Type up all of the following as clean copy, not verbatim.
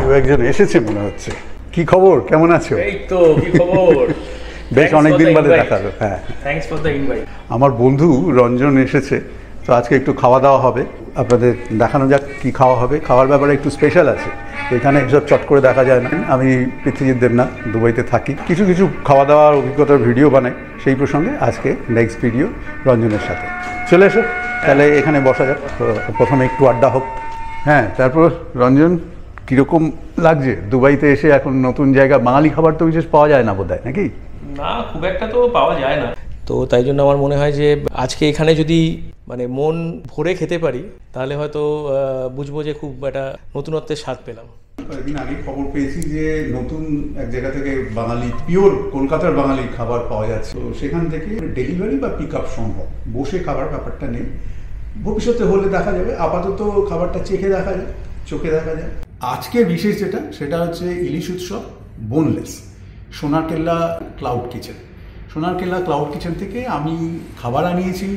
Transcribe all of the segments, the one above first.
কেউ একজন এসেছে মনে হচ্ছে। কি খবর, কেমন আছো? এই তো কি খবর, বেশ অনেকদিন বাদে দেখা হলো। হ্যাঁ, থ্যাঙ্কস ফর দ্য ইনভাইট। আমার বন্ধু রঞ্জন এসেছে, তো আজকে একটু খাওয়া দাওয়া হবে, আপনাদের দেখানো যাক কি খাওয়া হবে। খাওয়ার ব্যাপারে একটু স্পেশাল আছে, এখানে এসব চট করে দেখা যায় না। আমি পৃথ্বীজিৎ দেবনাথ, দুবাইতে থাকি, কিছু কিছু খাওয়া দাওয়ার অভিজ্ঞতার ভিডিও বানাই, সেই প্রসঙ্গে আজকে নেক্সট ভিডিও রঞ্জনের সাথে। চলে এসো তাহলে, এখানে বসা যাক, প্রথমে একটু আড্ডা হোক। হ্যাঁ, তারপর রঞ্জন কীরকম লাগছে দুবাইতে এসে? এখন নতুন জায়গা, বাঙালি খাবার তো বিশেষ পাওয়া যায় না বোধহয়, নাকি? না, খুব একটা তো পাওয়া যায় না, তো তাই জন্য আমার মনে হয় যে আজকে এখানে যদি মানে মন ভরে খেতে পারি তাহলে হয়তো বুঝবো যে খুব একটা নতুনত্বের স্বাদ পেলাম। কয়েকদিন আগে খবর পেয়েছি যে নতুন এক জায়গা থেকে বাঙালি, পিওর কলকাতার বাঙালি খাবার পাওয়া যাচ্ছে, তো সেখান থেকে ডেলিভারি বা পিক আপ সম্ভব, বসে খাবার ব্যাপারটা নেই। ভবিষ্যতে হলে দেখা যাবে, আপাতত খাবারটা চেখে দেখা যায়, চোখে দেখা যায়। আজকে বিশেষ যেটা, সেটা হচ্ছে ইলিশ উৎসব boneless, Sonarkella cloud kitchen. Sonarkella cloud kitchen থেকে আমি খাবার আনিয়েছি,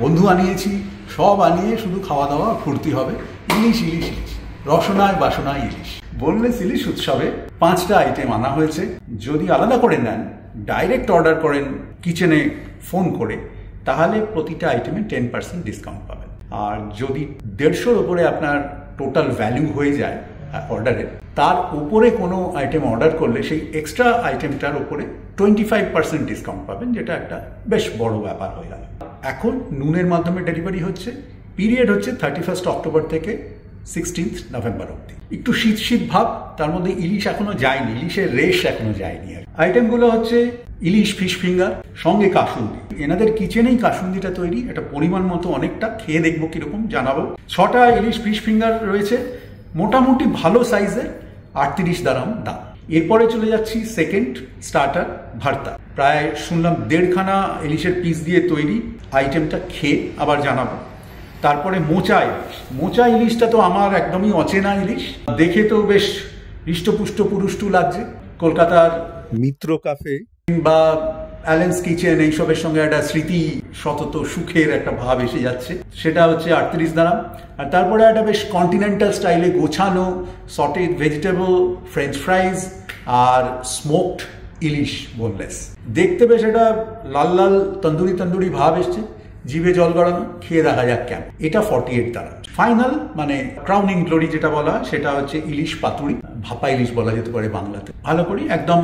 বন্ধু আনিয়েছি, সব আনিয়ে শুধু খাওয়া দাওয়া ফুর্তি হবে। ইলিশ ইলিশ ইলিশ, রসনায় বাসনায় ইলিশ। বোনলেস ইলিশ উৎসবে 5টা আইটেম আনা হয়েছে। যদি আলাদা করে নেন, ডাইরেক্ট অর্ডার করেন কিচেনে ফোন করে, তাহলে প্রতিটা আইটেমে 10% ডিসকাউন্ট পাবেন। আর যদি 150-র উপরে আপনার টোটাল ভ্যালু হয়ে যায় অর্ডারের, তার উপরে কোনো আইটেম অর্ডার করলে সেই এক্সট্রা আইটেমটার উপরে 25% ডিসকাউন্ট পাবেন, যেটা একটা বেশ বড় ব্যাপার হয়ে গেল। এখন নুনের মাধ্যমে ডেলিভারি হচ্ছে, পিরিয়ড হচ্ছে 31 অক্টোবর থেকে 16 নভেম্বর অব্দি। একটু শীত শীত ভাব, তার মধ্যে ইলিশ এখনো যায়নি, ইলিশের রেশ এখনো যায়নি। আইটেমগুলো হচ্ছে ইলিশ ফিশ ফিঙ্গার, সঙ্গে কাসুন্দি। এনাদের কিচেনেই কাসুন্দিটা তৈরি, এটা পরিমাণ মতো অনেকটা, খেয়ে দেখবো কিরকম জানাবো। 6টা ইলিশ ফিশ ফিঙ্গার রয়েছে, মোটামুটি ভালো সাইজের, 38 দারাম দাম। এরপরে চলে যাচ্ছি সেকেন্ড স্টার্টার ভর্তা, প্রায় শুনলাম 1.5খানা ইলিশের পিস দিয়ে তৈরি। আইটেমটা খেয়ে আবার জানাবো। তারপরে মোচা ইলিশ। মোচা ইলিশটা তো আমার একদমই অচেনা ইলিশ, দেখে তো বেশ হৃষ্টপুষ্ট পুরুষ্টু লাগছে। কলকাতার মিত্র কাফে বা অ্যালেন্স কিচেন এইসবের সঙ্গে একটা স্মৃতি সতত সুখের একটা ভাব এসে যাচ্ছে। সেটা হচ্ছে 38 দারাম। আর তারপরে একটা বেশ কন্টিনেন্টাল স্টাইলে গোছানো সটেড ভেজিটেবল ফ্রেঞ্চ ফ্রাইজ আর স্মোকড ইলিশ বোনলেস। দেখতে বেশ একটা লাল লাল তন্দুরি তন্দুরি ভাব এসছে, জিভে জল গড়ানো, খেয়ে দেখা যাক কেমন। এটা 48 দারাম। ফাইনাল মানে ক্রাউনিং গ্লোরি যেটা বলা, সেটা হচ্ছে ইলিশ পাতুরি, ভাপা ইলিশ বলা যেতে পারে বাংলাতে। ভালো করে একদম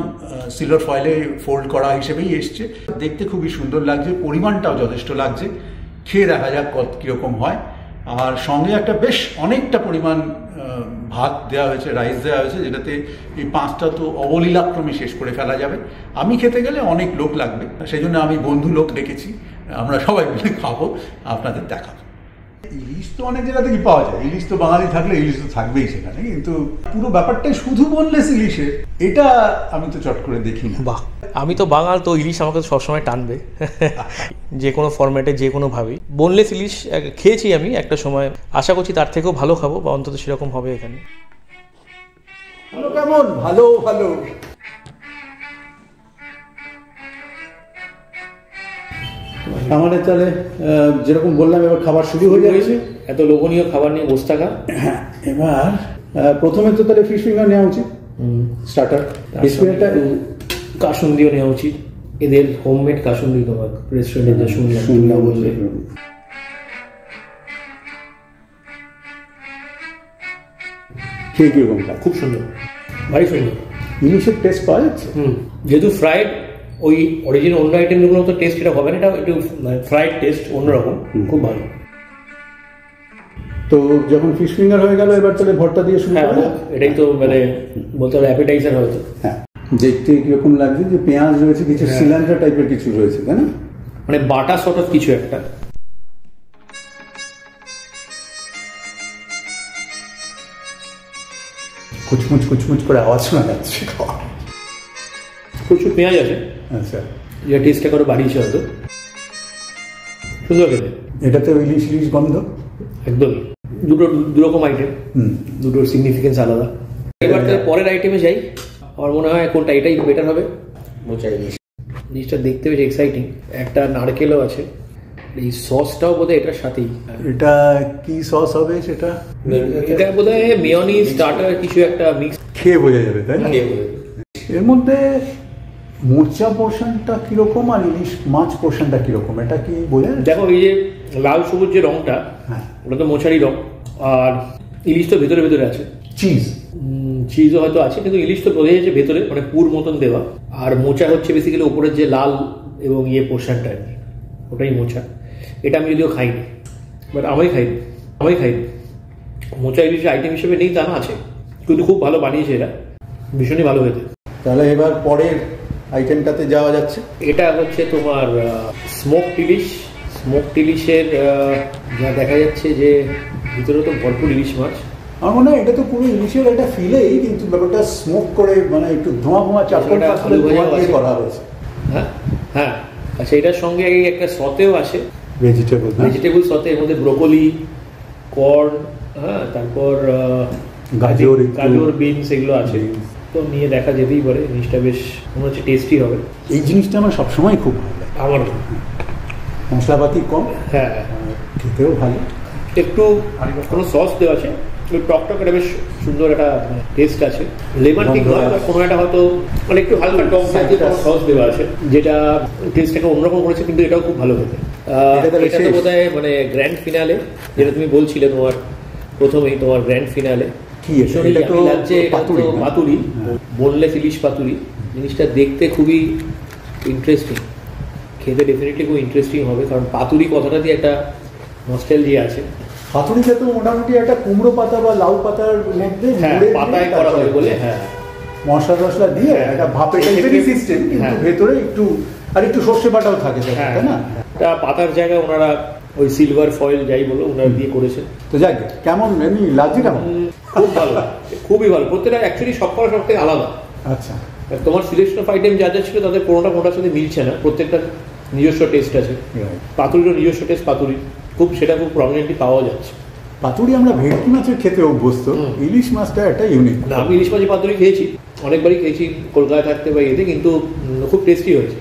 সিলভার ফয়েলে ফোল্ড করা হিসেবেই এসছে, দেখতে খুবই সুন্দর লাগছে, পরিমাণটাও যথেষ্ট লাগছে। খেয়ে দেখা যাক কীরকম হয়। আর সঙ্গে একটা বেশ অনেকটা পরিমাণ ভাত দেওয়া হয়েছে, রাইস দেওয়া হয়েছে, যেটাতে এই 5টা তো অবলীলাক্রমে শেষ করে ফেলা যাবে। আমি খেতে গেলে অনেক লোক লাগবে, সেই জন্য আমি বন্ধু লোক ডেকেছি, আমরা সবাই মিলে খাবো, আপনাদের দেখাবো। ইলিশ তো অনেক জায়গা থেকে পাওয়া যায়, ইলিশ তো বাঙালি থাকলে ইলিশ তো থাকবেই সেখানে, কিন্তু পুরো ব্যাপারটাই শুধু বোনলেস ইলিশের, এটা আমি তো চট করে দেখি না। বাহ, আমি তো বাঙাল, তো ইলিশ আমাকে সবসময় টানবে যে কোনো ফরম্যাটে, যে কোনোভাবেই। বোনলেস ইলিশ খেয়েছি আমি একটা সময়, আশা করছি তার থেকেও ভালো খাবো, বা অন্তত সেরকম হবে এখানে। কেমন? ভালো ভালো। আমাদের তাহলে যেরকম বললাম, এবার খাবার শুরু হয়ে যাচ্ছে। এত লোভনীয় খাবার নিয়ে বসে থাকা। হ্যাঁ, এবার প্রথমে তো তাহলে ফিশ ফিঙ্গার নেওয়া উচিত, স্টার্টার। ফিশফিঙ্গারটা কাসুন্দিও নেওয়া উচিত, এদের হোমমেড কাসুন্দি, তোমার রেস্টুরেন্টে যা শুনলাম বলবে। খেয়ে কিরকম? খুব সুন্দর, ভারী সুন্দর। ইলিশের টেস্ট পাওয়া যাচ্ছে। যেহেতু ফ্রাইড, ওই অরিজিনাল অন্য আইটেমগুলো তো টেস্ট এটা হবে না, এটা একটু ফ্রাইড টেস্ট অন্যরকম, খুব ভালো। তো যখন ফিশ ফিঙ্গার হয়ে গেল, এবার তাহলে ভর্তা দিয়ে শুরু করা যাক। এটাই তো মানে বলতে হবে অ্যাপেটাইজার হয়তো। হ্যাঁ, দেখতে কিরকম লাগছে, যে পেঁয়াজ রয়েছে, কিছু সিলান্ডার টাইপের কিছু রয়েছে, তাই না? মানে বাটা সর্ট অফ কিছু একটা। কুচমুচ কুচমুচ করে আওয়াজ শোনা যাচ্ছে। প্রচুর পেঁয়াজ আছে, আচ্ছা, যে টেস্টটা করে বাড়িয়েছে হয়তো। সুন্দর খেতে। এটাতে ইলিশ ইলিশ গন্ধ একদমই। দুরকম আইটেম, দুটোর সিগনিফিকেন্স আলাদা। এবার তাহলে পরের আইটেমে যাই। আমার মনে হয় কোনটা, এটাই বেটার হবে। মোচা ইলিশ জিনিসটা দেখতে বেশ এক্সাইটিং। একটা নারকেলও আছে, এই সসটাও বোধহয় এটার সাথেই। এটা কি সস হবে সেটা? এটা বোধহয় মেয়োনিজ স্টার্টার কিছু একটা মিক্স। খেয়ে বোঝা যাবে, তাই না? খেয়ে বোঝা যাবে। এর মধ্যে মোচা পোর্শনটা কিরকম আর ইলিশ মাছ পোর্শনটা কিরকম, এটা কি বোঝা যায়? দেখো এই যে লাল সবুজ যে রংটা, হ্যাঁ, ওটা তো মোচারই রং, আর ইলিশ তো ভেতরে ভেতরে আছে, চিজ চিজও হয়তো আছে, কিন্তু ইলিশ তো বোঝা যাচ্ছে ভেতরে, মানে পুর মতন দেওয়া। আর মোচা হচ্ছে বেসিক্যালি উপরের যে লাল এবং পোর্শনটা আর কি, ওটাই মোচা। এটা আমি যদিও খাইনি, বাট আমি খাইনি মোচা ইলিশের আইটেম হিসেবে নেই তা না, আছে, কিন্তু খুব ভালো বানিয়েছে এরা, ভীষণই ভালো হয়েছে। তাহলে এবার পরের আইটেমটাতে যাওয়া যাচ্ছে। এটা হচ্ছে তোমার স্মোকড ইলিশের যা দেখা যাচ্ছে যে ভিতরে তো ভরপুর ইলিশ মাছ। আমার মনে হয় এটা তো পুরো ইলিশের একটা ফিলেই, কিন্তু ব্যাপারটা স্মোক করে মানে একটু ধোঁয়া চারকোল দিয়ে করা হয়েছে। হ্যাঁ হ্যাঁ, আচ্ছা, এটার সঙ্গে একটা সতেও আছে, ভেজিটেবল সতে, এর মধ্যে ব্রোকলি, কর্ন, হ্যাঁ, তারপর গাজর, বিনস এগুলো আছে। তো নিয়ে দেখা যেতেই পারে, জিনিসটা বেশ মনে হচ্ছে টেস্টি হবে। এই জিনিসটা আমার সবসময় খুব ভালো লাগে, আমার মশলাপাতি কম, হ্যাঁ, খেতেও ভালো, একটু কোনো সস দেওয়া আছে, টক একটা বেশ সুন্দর একটা টেস্ট আছে। লেমন ঠিক নয়, কোনো একটা হয়তো মানে একটু হালকা টক সস দেওয়া আছে, যেটা টেস্টটাকে অন্যরকম করেছে, কিন্তু এটাও খুব ভালো খেতে। এটা তো বোধহয় মানে গ্র্যান্ড ফিনালে, যেটা তুমি বলছিলে তোমার প্রথমেই, তোমার গ্র্যান্ড ফিনালে কি লাগছে পাতুরি, বোনলেস ইলিশ পাতুরি। জিনিসটা দেখতে খুবই ইন্টারেস্টিং, খেতে ডেফিনেটলি খুব ইন্টারেস্টিং হবে, কারণ পাতুরি কথাটা দিয়ে একটা নস্টালজিয়া আছে। পাতুরিটা তো মোটামুটি একটা কুমড়ো পাতা বা লাউ পাতার মধ্যে পাতায় করা হয় বলে, হ্যাঁ, মশলা দিয়ে একটা ভাপের সিস্টেম, কিন্তু ভেতরে একটু সর্ষে বাটাও থাকে, তাই না? এটা পাতার জায়গায় ওনারা ওই সিলভার ফয়েল যাই বলো ওনারা দিয়ে করেছেন। তো যাক, কেমন এমনি লাগছে? কেমন? খুব ভালো, খুবই ভালো। প্রত্যেকটা অ্যাকচুয়ালি সব থেকে আলাদা। আচ্ছা, তোমার সিলেকশন অফ আইটেম যা ছিল তাদের কোনোটার সাথে মিলছে না, প্রত্যেকটার নিজস্ব টেস্ট আছে। পাতুরিরও নিজস্ব টেস্ট, সেটা খুব প্রমিনেন্টলি পাওয়া যাচ্ছে। পাতুরি আমরা ভেটকি মাছের খেতে অভ্যস্ত, ইলিশ মাছটা একটা ইউনিক। আমি ইলিশ মাছের পাতুরি খেয়েছি, অনেকবারই খেয়েছি কলকাতায় থাকতে বা এতে, কিন্তু খুব টেস্টি হয়েছে,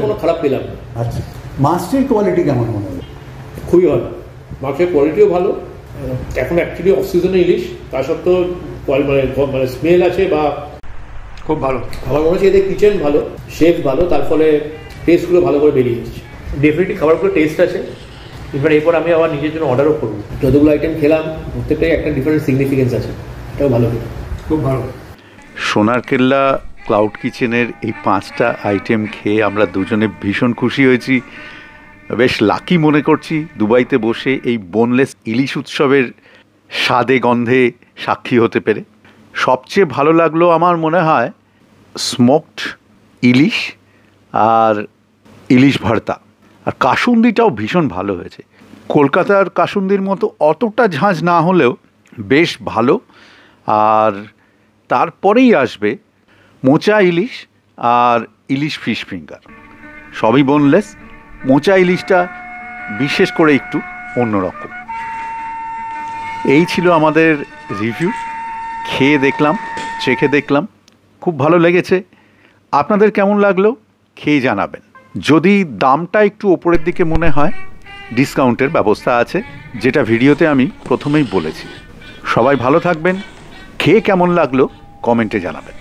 কোনো খারাপ পেলাম না। আচ্ছা, মাছের কোয়ালিটি কেমন মনে হলো? খুবই ভালো, মাছের কোয়ালিটিও ভালো। এখন অ্যাকচুয়ালি অফ সিজনে ইলিশ, তা সত্ত্বেও মানে স্মেল আছে বা খুব ভালো। আমার মনে হচ্ছে এদের কিচেন ভালো, শেফ ভালো, তার ফলে টেস্টগুলো ভালো করে বেরিয়ে যাচ্ছে। ডেফিনেটলি খাবারগুলো টেস্ট আছে। এবার এরপর আমি আবার নিজের জন্য অর্ডারও করবো। যতগুলো আইটেম খেলাম প্রত্যেকটাই একটা ডিফারেন্ট সিগনিফিকেন্স আছে, এটাও ভালো খেতে, খুব ভালো। সোনার কেল্লা ক্লাউড কিচেনের এই 5টা আইটেম খেয়ে আমরা দুজনে ভীষণ খুশি হয়েছি, বেশ লাকি মনে করছি দুবাইতে বসে এই বোনলেস ইলিশ উৎসবের স্বাদে গন্ধে সাক্ষী হতে পেরে। সবচেয়ে ভালো লাগলো আমার মনে হয় স্মোকড ইলিশ আর ইলিশ ভর্তা, আর কাসুন্দিটাও ভীষণ ভালো হয়েছে। কলকাতার কাসুন্দির মতো অতটা ঝাঁঝ না হলেও বেশ ভালো। আর তারপরেই আসবে মোচা ইলিশ আর ইলিশ ফিশ ফিঙ্গার, সবই বোনলেস। মোচা ইলিশটা বিশেষ করে একটু অন্যরকম। এই ছিল আমাদের রিভিউ, খেয়ে দেখলাম, চেখে দেখলাম, খুব ভালো লেগেছে। আপনাদের কেমন লাগলো খেয়ে জানাবেন। যদি দামটা একটু ওপরের দিকে মনে হয়, ডিসকাউন্টের ব্যবস্থা আছে, যেটা ভিডিওতে আমি প্রথমেই বলেছি। সবাই ভালো থাকবেন, খেয়ে কেমন লাগলো কমেন্টে জানাবেন।